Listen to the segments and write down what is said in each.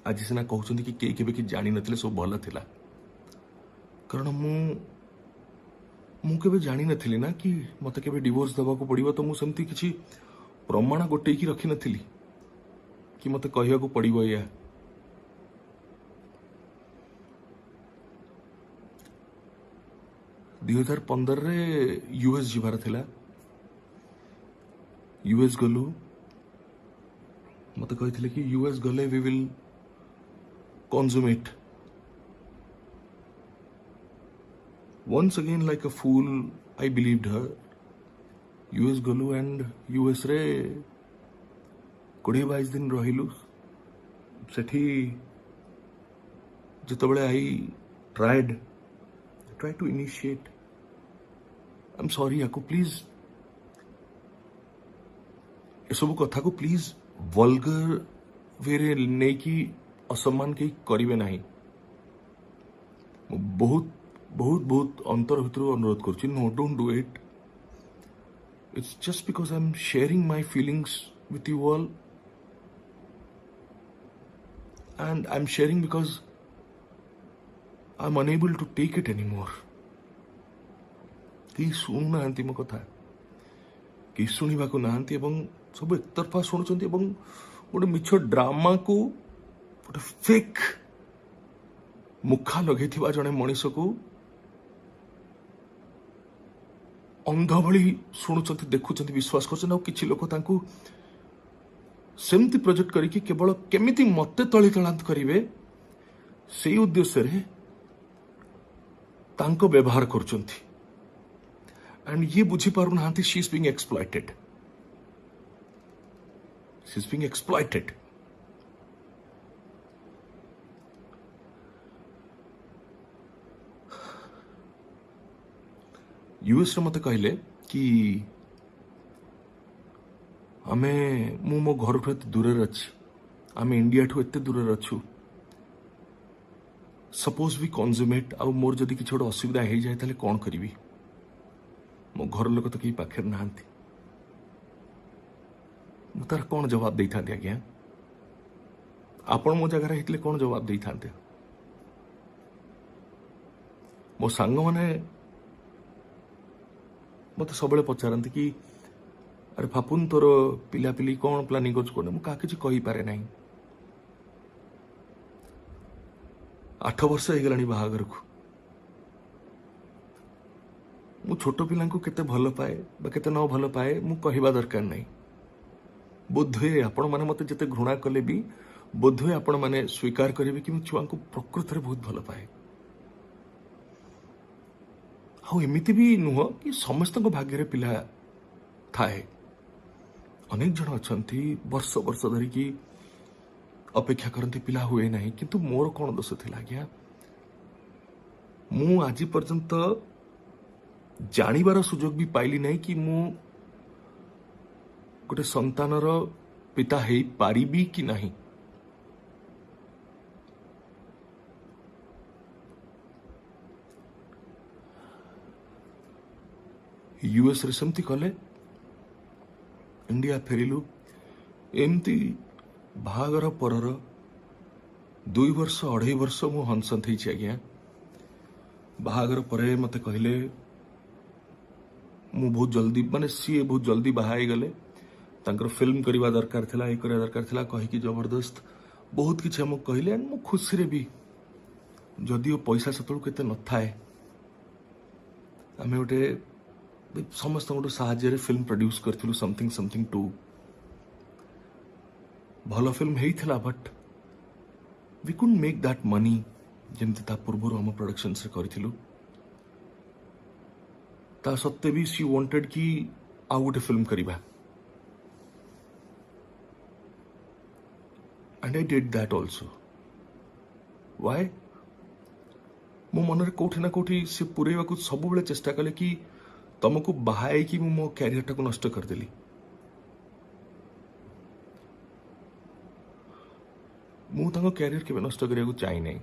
आज सीना कहते कि कई केबे कि जानी नथिले सब भल थिला कारण मुझे जानी नथिली ना कि मत के डिवोर्स देवाक पड़ो तो मुझे किसी प्रमाण गोटे की रखी नथिली कि मत कहवा पड़ो या 2015 रे यूएस जीवार थिला यूएस गलु मत कही कि यूएस गले we will consummate once again like a fool I believed her US गलु एंड यूएस रे 20-22 दिन रहिलु सेठी जितेबाला I tried to initiate I am sorry याको प्लीज सब कथा को प्लीज वल्गर वे नहीं कि असम्मान कहीं करेंगे ना बहुत बहुत बहुत अंतर भितर अनुरोध कर no don't do it it's just because I am sharing my feelings with you all and I am sharing because I am unable to take it anymore कहीं शुणुना मो कथा कहीं शुणा ना सब एक तरफा शुणुंट गोटे मिछ ड्रामा को गोटे फेक मुखा लगे जड़े मनीष को अंध भली शुणुंट देखुं विश्वास कर लोक सेमती प्रोजेक्ट करके केवल केमिति मते तली तलांत करेंगे से उद्देश्य व्यवहार कर एंड ये बुझी पारु ना she is being exploited she is being exploited US रे मते कहले कि आमे मो घर ठू एते दूर अच्छी आमे इंडिया ठू एते दूर अच्छु सपोज भी कंज्यूमेट आ मोर जदि किसी गोटे असुविधा हो जाए ताले कौन करी मो घर लोक तो कहीं पाखे ना तार कौन जवाब दे था आज्ञा आपण मो जगह होते कौन जवाब दे था मो सांग मैंने मत सब पचारती कि अरे फापुन तोर पिलापिली कौन प्लानिंग कर क्या किसी कहीपे ना 8 वर्ष हो गलानी बाहागर को मु छोट पिला केते भल पाए केते न भल पाए मु कहवा दरकार नहीं बोधे आपण मैंने मत जिते घृणा कले भी बोधे आपण मैंने स्वीकार करेंगे कि छुआ को प्रकृत में बहुत भल पाए आमती भी नुह कि समस्त भाग्य पिला थाए अनेक जन अच्छा वर्ष वर्ष धरिकी अपेक्षा करती पिला हुए ना किंतु मोर कौन दोष थी आज्ञा मु आज पर्यंत जानिबार सुजोग भी पाइली नहीं कि मु गोटे संतानर पिता है पारिबी कि नहीं यूएस रे सेमती कले इंडिया फेरिलु एमती बाहागर परर 2 वर्ष 2.5 वर्ष मु हंसंत आज्ञा बाहागर परे मते कहले मु बहुत जल्दी माने सी बहुत जल्दी बाहा गले फिल्म करवा दरकार थिला ये करवा दरकार थिला कहीकि जबरदस्त बहुत किसी आमको कहले एंड मु खुशी रे भी जदिओ पैसा सेतु केते न थाए आमे गोटे समस्त गोटे साहाय्य फिल्म प्रोड्यूस करथिलु समथिंग 2 भल फिल्म हेइथिला but we could make that money जेमती ता पूर्व हम प्रोडक्शन से करथिलु ता सत्ते भी सी वांटेड कि आउ गोटे फिल्म करिबा and I did that also why मो मन रे कोठी ना कोठी से पुरेवा को सब बेले चेष्टा कले कि तुमको बाहाई कि मो कैरियर टाको नष्ट करदेली मु तांको कैरियर के नष्ट करिया को चाहि नै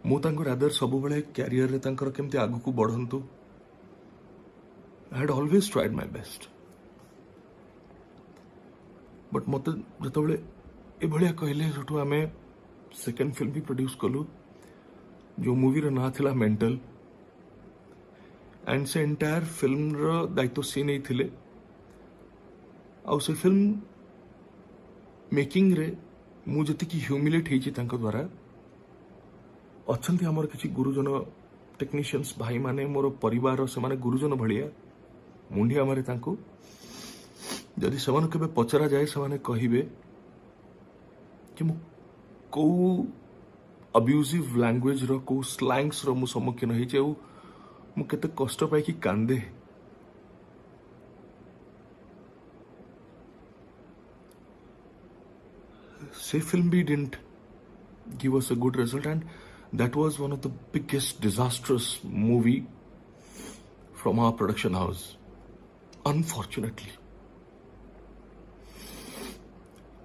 मु तांको रादर सब बेले कैरियर रे तांकर केमती आगु को बढ़ंतु I had always tried my best but मत जतबेले ए भलिया कहले जोटू आमे सेकेंड फिल्म भी प्रोड्यूस कलु जो मूवी रो ना थिला मेंटल एंड से एंटायर फिल्म रो दायित्व सी नहीं थिले आउ से फिल्म मेकिंग रे मु जति की ह्यूमिलेट हेची तांको द्वारा अछंती हमर किछि गुरुजन टेक्नीशियंस भाई माने मोर परिवार से माने गुरुजन भलिया मुंडिया मारे तांको जदि से केबे पचरा जाए से कहिबे कि मु को अब्यूजिव लैंग्वेज रो को स्लैंग्स रो मु सम्मुखीन हेचे मु केते कष्ट पाई कि कांदे से फिल्म भी didn't give us a good result and that was one of the biggest disastrous movie from our production house unfortunately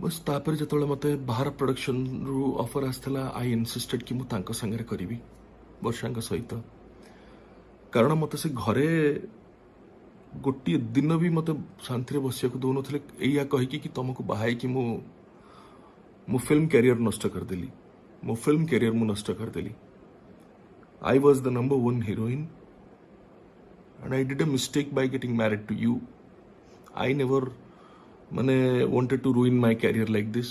बस तापर जतले मते बाहर प्रोडक्शन रु ऑफर आस्थला आई इंसिस्टेड कि मु तांको संगे करिवि वर्षांक सहित कारण मते से घरे गोटी दिन भी मते शांति रे बसिया को दोनो थले एया कहि कि तुमको बाहाई कि मु फिल्म कैरियर नष्ट कर देली मो फिल्म कैरियर मु नष्ट कर देली I was the number 1 heroine and I did a mistake by getting married to you I never माने wanted to ruin my career like this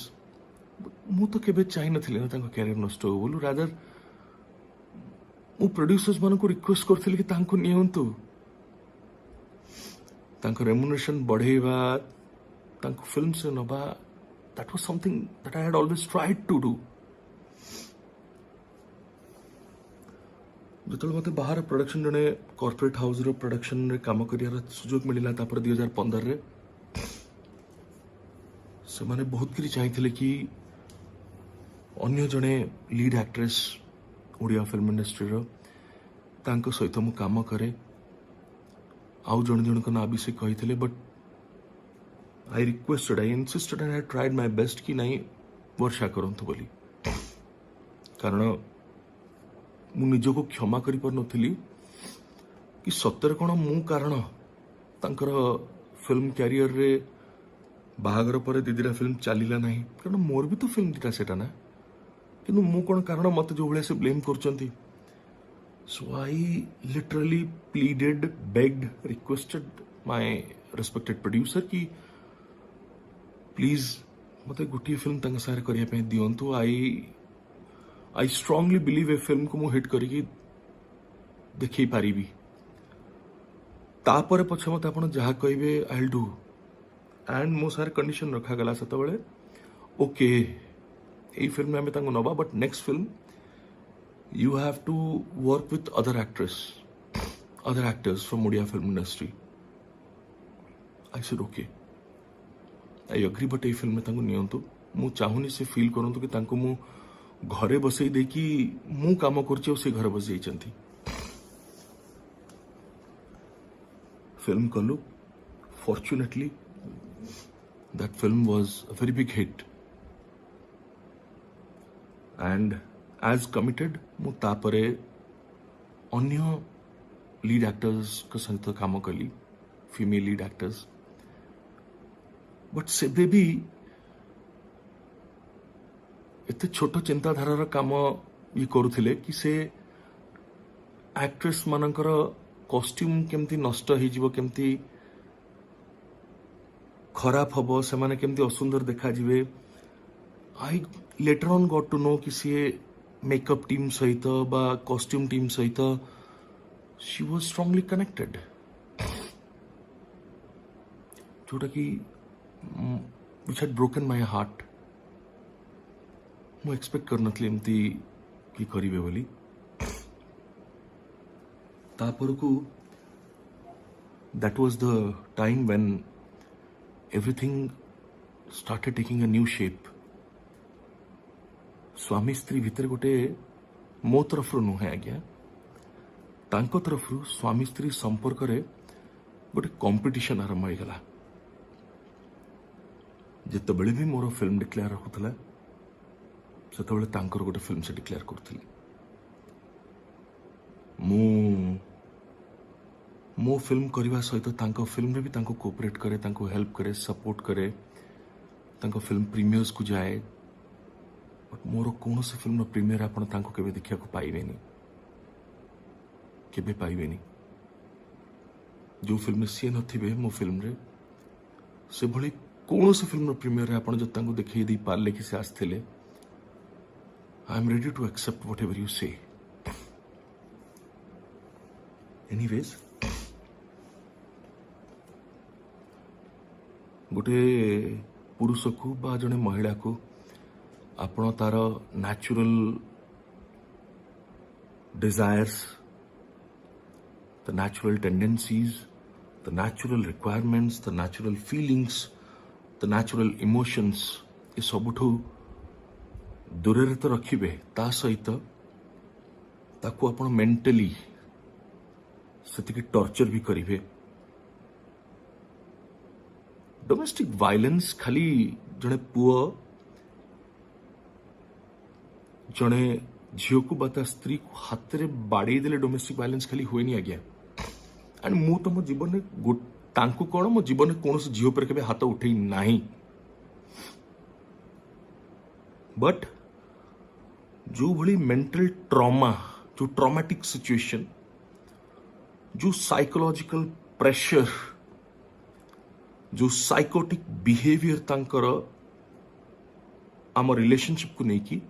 मु तो केबे चाहि नथिले ना तांको कैरियर नष्ट हो बोलू रादर मु प्रोड्यूसर्स मान को रिक्वेस्ट करथिले कि तांको नियंतु तांको रेम्युनरेशन बढ़ेबा तांको फिल्म से नबा that was something that I had always tried to do जो मत बाहर प्रोडक्शन जड़े कॉर्पोरेट हाउस रो प्रोडक्शन रे काम कर सुजोग मिलला 2015 रे से माने बहुत करी चाहिए कि अन्य जड़े lead actress Odia film industry रो तांको सहित मु काम करे आउ जन जन को ना भी से कही but I requested I insisted and I tried my best कि नहीं वर्षा करंतु बोली कारण मु निजको क्षमा करि पर नथिली कि सत्तर कोन मु कारण तांकर फिल्म कैरियर रे बाहागर पर दीदीरा फिल्म चलिला नहीं कारण मोर भी तो फिल्म दिटा सेटा ना किंतु मु कोन कारण मत जो भले से ब्लेम करचंती so I literally pleaded begged requested my respected producer कि प्लीज मते गुटी फिल्म तंग सारे करिया पे दियंतु आई स्ट्रांगली बिलीव ए फिल्म को मु हिट करी देखी पारी तापर पछ मत आपण जहा कहबे आई विल डू एंड मो सारे कंडीशन रखा गला सत बेले ओके ए फिल्म में हमें तांको नबा but next film you have to work with other actors from Odia film industry I said okay I agree but a film में तांको नियंतु मु चाहुनी से फील करंतु कि तांको मु घरे बसई देखी मु काम करछि से घर बस जाइछंती फिल्म कलु fortunately that film was a very big hit and as committed मु तापरे अन्य लीड एक्टर्स के सहित काम कली फीमेल लीड एक्टर्स बट सेबे भी एते छोट चिंताधारार काम ये करुथिले कि से एक्ट्रेस मानकर कॉस्ट्यूम केमती नष्ट हो जीवो केमती खराब हबो से माने केमती असुंदर देखा जिवे I later on got to know कि सी मेकअप टीम सहित बा कॉस्ट्यूम टीम सहित शी वाज स्ट्रांगली कनेक्टेड जोटा कि which had broken my heart मु एक्सपेक्ट करनथली एमती कि करिवे बोली तापर को that was the time when everything started taking a new shape स्वामी स्त्री भितर गोटे मो तरफ नुहे आज्ञा तांको तरफ स्वामी स्त्री संपर्क रे गोटे कंपटीशन आरंभ हो गला जिते बड़े भी मोर फिल्म डिक्लेयर होता से गोटे फिल्म से डिक्लेयर करी मो फिल्म करने सहित तांको फिल्म रे भी तांको कोऑपरेट करे तांको हेल्प करे सपोर्ट करे तांको फिल्म प्रीमियर्स को जाए बट मोर कौन से फिल्म प्रीमियर आपण तांको केबे देखिया को पाइबेनी, केबे पाइबेनी। जो फिल्म सी नथिबे मो फिल्म रे से भली कौन से फिल्म प्रीमियर रे आपण जब तांको देखै दी पारले कि से आस्थिले, I am ready to accept whatever you say. Anyways गोटे पुरुष को बा जने महिला को आपण तार natural desires, the natural tendencies, the natural requirements, the natural feelings, the natural emotions ये सबुठू दूर तो रखिबे, ता सहित ताकू आपण मेंटली सेतिकी टॉर्चर भी करिवे। डोमेस्टिक वायलेंस खाली जड़े पुओ जड़े झील को बाता स्त्री को हाथ रे बाड़े देले डोमेस्टिक वायलेंस खाली हुए नहीं आज्ञा। एंड मु तो मो जीवन में तांकु कौन मो जीवन में कौन झील पर केबे हाथ उठे नहीं, बट जो भली मेंटल ट्रॉमा, जो ट्रॉमेटिक सिचुएशन, जो साइकोलॉजिकल प्रेशर, जो साइकोटिक बिहेवियर तांकर आम रिलेशनशिप को नहीं की,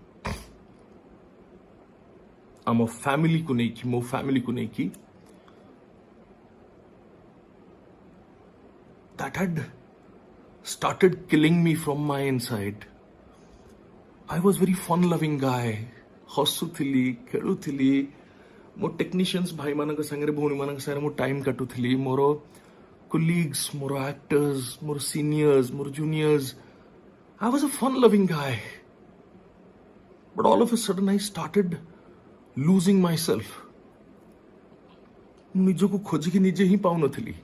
आम फैमिली को नहीं की, मो फैमिली को नहीं की, that had started killing me from my inside. I was very fun loving guy, हसुथिली खेलुथिली, मो टेक्नीशियंस भाई मानक संगे भौणी मानक संगे मो टाइम काटुथिली, मोर colleagues, मोर actors, मोर seniors, मोर juniors. I was a fun loving guy. But all of a sudden I started losing myself. निजो को खोज के निजे ही पाउ नथिली।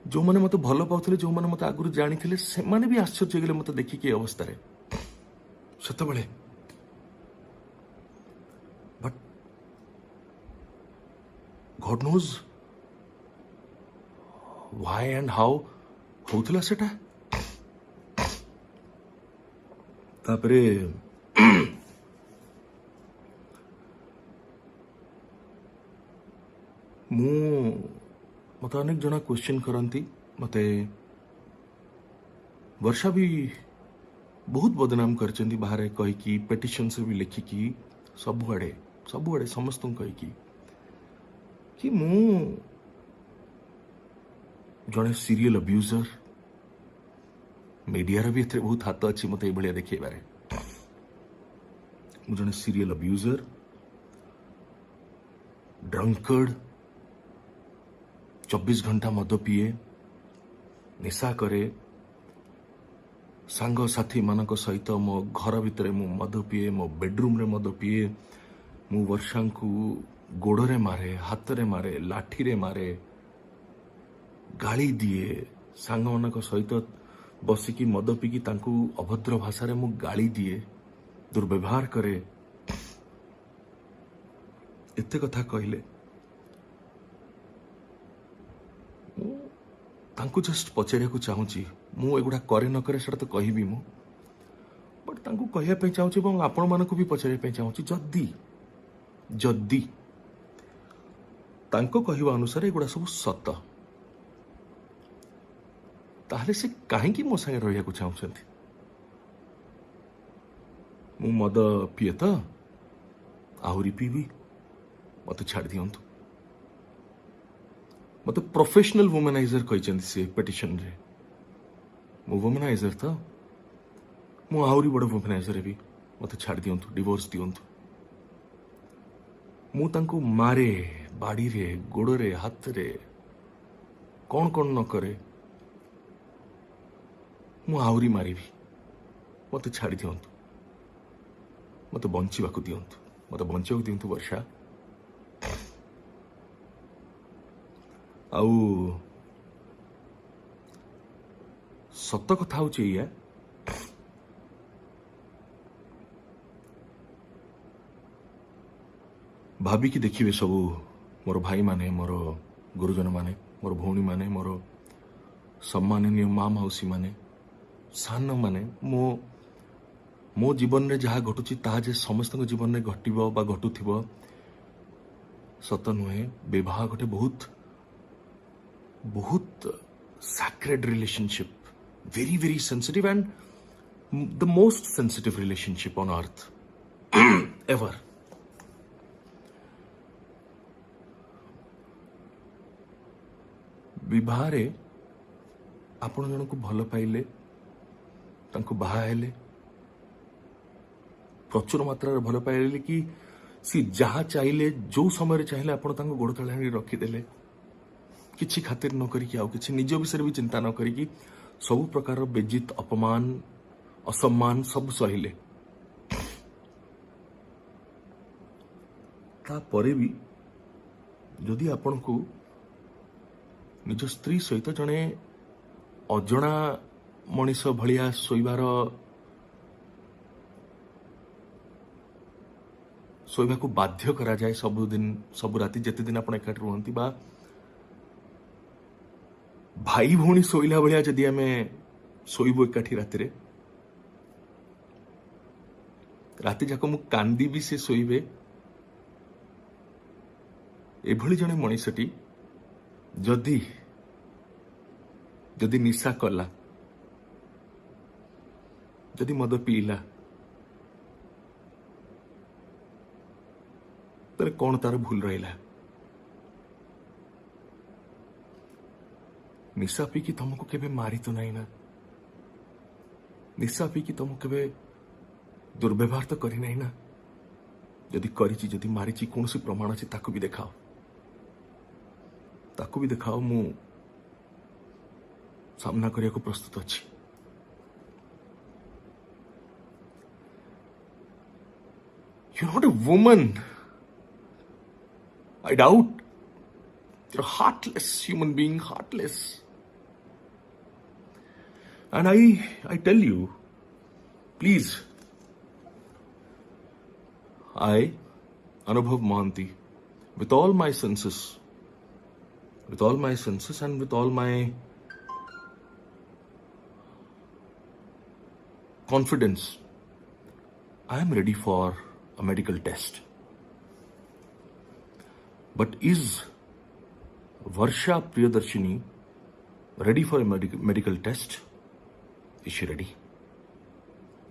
जो माने मते भलो पाउथिले, जो माने मते आगुरु जानिथिले, से माने भी आश्चर्य गेले मते देखि के अवस्था रे सत बेले। But God knows why and how होउथिला सेटा। तापरे मत अनेक जना क्वेश्चन करती, मते वर्षा भी बहुत बदनाम करचंदी बाहर कहीकि, पेटिशन से भी लिखिकी, सबुआड़े समस्त कहीकि कि मु जड़े सीरियल अब्यूजर, मीडिया भी एथे बहुत हाथ अच्छी मत ये देखेबारे। मु जड़े सीरियल अब्यूजर, ड्रंकर्ड, 24 घंटा मद पिए, निशा करे, सांग साथी मानक सहित मो घर भितर मु मद पिए, मो बेडरूम रे मद पिए, मु वर्षा को गोड़े मारे, हाथ रे मारे, लाठी रे मारे, गाली दिए, सांग मानक सहित बसिकी मद पिकी तांकू अभद्र भाषा रे मु गाली दिए, दुर्व्यवहार करे। एते कथा कहले तांकू जस्ट पचारे को चाहूची, मु एगुडा करे न करे सेटा तो कहबी मु, बट तांकू कहया पे चाहूची এবং आपण मानको भी पचारे पे चाहूची, जद्दी तांको कहवा अनुसार एगुडा सब सत, ताहले से काहेकि मो संगे रहिया को चाहूचंती। मु मद पिए तो आहुरी पीबी, मत छाड़ दियंतु। मत प्रोफेशनल वुमेनाइजर कहते से पेटिशन रे, मु वुमेनाइजर तो मु आहुरी बड़ वुमेनाइजर भी, मत छाड़ दियंतु, डिवोर्स दियंतु। मु तांको मारे, बाड़ी रे, गोड़ रे, हाथ रे, कौन कौन न करे, मु आहुरी मारी भी, मत छाड़ दियंतु, मत बंचिबाकु दियंतु, मत बंचिबाकु दियंतु वर्षा। आउ सत कथा हूँ या भाविकी देखिए सब मोर भाई माने, मोर गुरुजन माने, मोर भौणी माने, मोर सम्माननीय माँ मौसी माने सान माने मो जीवन में जहाँ घटुची ताहा जे समस्त जीवन में घटिबो बा घटुथिबो सत नुहे। विवाह गोटे बहुत बहुत sacred relationship, very very sensitive and the most sensitive relationship on earth ever. विवाह आपण जन को भल पाइले तांको बाहा हेले प्रचुर मात्रा भल पाइले कि सी जहाँ चाहिए जो समय चाहिए आपण तांको गोड़ तले आनी रखीदेले किछि खातिर न करिकी आउ किछि निज विषय भी चिंता न करिकी सब प्रकार बेजित अपमान असम्मान सब सहिले तापरे भी जदि आपण को निज स्त्री सहित जड़े अजणा मनीष भलिया शोइबार शोइबा को बाध्य करा जाए सब दिन सब राति जेते दिन आपण एकाठी रुहंती बा भाई भौणी शोइला भलिया जदि आमे शोइबो एकाठी राति राति जाक मु कांदी भी से शोइबे एभली जने मनीषटी जदि जदि निशा कला जदि मद पीला तेरे कौन तार भूल रहा निशा पी कि तुमको केबे मारी तो नहीं ना निशा पी कि तुमको केबे दुर्व्यवहार तो करी नहीं ना जदि करिची जदि मारिची कौन सी प्रमाण अच्छी ताकू भी देखाओ मु सामना करिया को प्रस्तुत अच्छी You're not a woman. I doubt. You're a heartless human being, heartless. And I tell you, please, I, Anubhav Mohanty, with all my senses and with all my confidence, I am ready for a medical test. But is Varsha Priyadarshini ready for a medical test? Is she ready?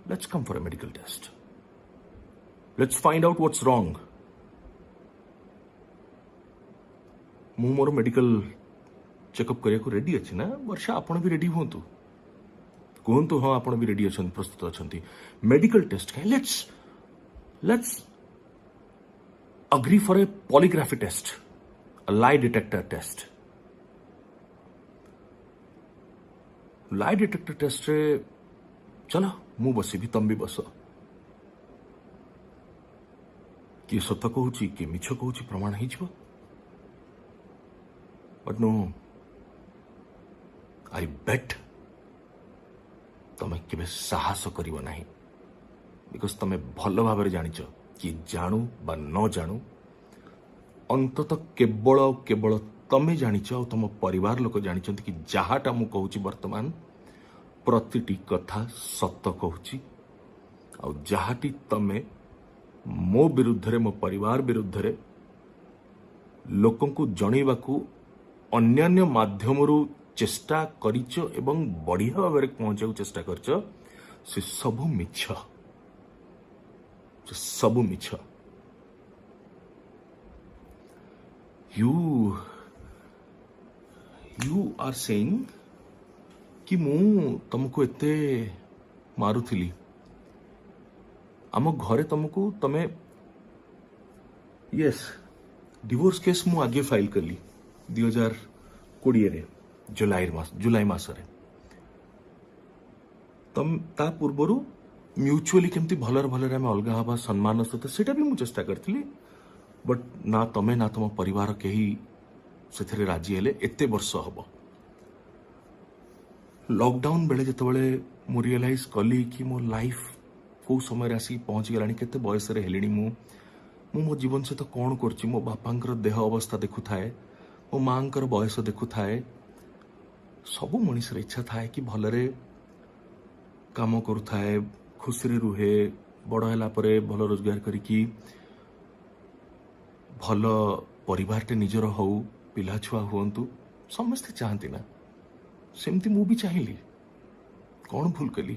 Let's come for a medical test. Let's find out what's wrong. मु मोर medical checkup करिया को ready अछि ना वर्षा आपण भी ready होंतु कहंतु हां आपण भी रेडी अछन प्रस्तुत अछंती मेडिकल टेस्ट का let's agree for a polygraphy test, a lie detector test. lie detector test रे चलो मु बसी भी तुम भी बस कि सत कहूची कि मिछ कहूची प्रमाण ही छिबो बट नो आई बेट तमें केबे साहस करिवो नाही बिकॉज तमें भल भाव जानिच कि जानू बा न जानू अंतत केवल केवल तमें जानिच और तुम परिवार लोक जानिचंती कि जहाटा मु कहूची वर्तमान प्रतिटी कथा सत कहूची आ जहाटी तमें मो विरुद्ध रे मो परिवार विरुद्ध रे लोकन को जणैबा को अन्यान्य माध्यमरु चेष्टा करिच एवं बढ़िया भाव में पहुंचा चेष्टा करिच से सबु मिछ सबु मिछ यू आर सेइंग कि मु तुमको एते मारुथिली आम घरे तुमको तमे यस डिवोर्स केस मु आगे फाइल कली 2020 रे जुलाई मास रे तम ता पूर्वरु म्यूचुअली केमती भलर भलर आम अलग हवा सम्मान सहित सेटा भी मुझे चेष्टा करथिली बट ना तमे ना तुम परिवार केही सेथरे राजी हेले एते वर्ष हबो लॉकडाउन बेले जतबेले मु रियलाइज कली कि मो लाइफ को समय आसी पहुंच गलानी केते बयस रे हेलिनी मु मो जीवन से तो कौन करची मो बापांकर देह अवस्था देखु थाए मो मांकर बयस देखु थाए सबु मनुष्य इच्छा थाए कि भलरे काम करुए खुशी रुहे बड़ है भल रोजगार करिकी भल परिवारटे निजर हो पिला छुआ हुंतु समस्ते चाहती ना सेमती मु भी चाहिए कौन भूल कली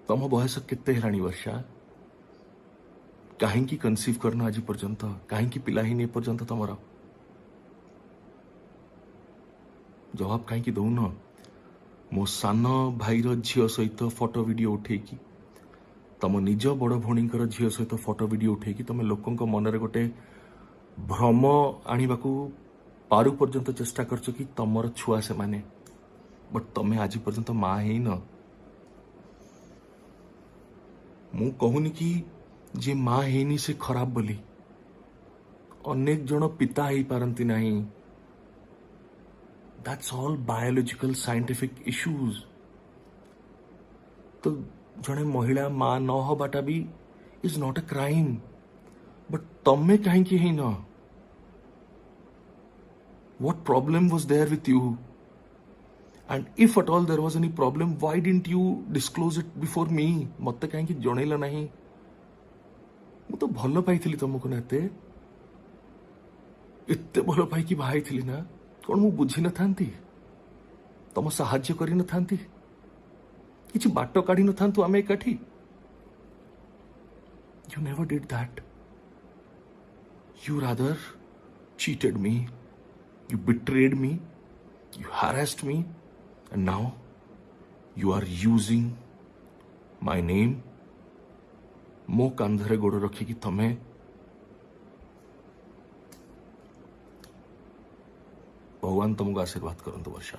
तम बयस केते हेलाणी वर्षा कहीं कनसीव करना आज पर्यंत कहीं पिला ही पर्यंत तमर जवाब कहीं दौन मो सान भाईर झील सहित फोटो वीडियो उठेकी तम निज बड़ भौणी झील सहित फोटो वीडियो उठेकी तुम लोकों मनरे गोटे भ्रम आने पारु पर्यंत चेष्टा करछ कि तमर छुआ से माने बट तमे आज पर्यंत माँ है न मु कहूनी कि जे माँ है से खराब बोली अनेक जन पिता ही पारंती नहीं that's all biological scientific issues तो जड़े महिला माँ न हबाटा भी is not a crime but तमे कहीं है न what problem was there with you and if at all there was any problem why didn't you disclose it before me मत कहीं जनइल नहीं मु तो भल पाई तुमको ना एते भल पाई बाई थी ना कौन मु बुझी न था तुम साहाय्य करी न था किसी बाट काढ़ी न था आम एकाठी you never did that you rather cheated me you betrayed me you harassed me and now you are using my name मो कांधरे गोड़ रखी कि तमे भगवान तुमको आशीर्वाद करंतु वर्षा।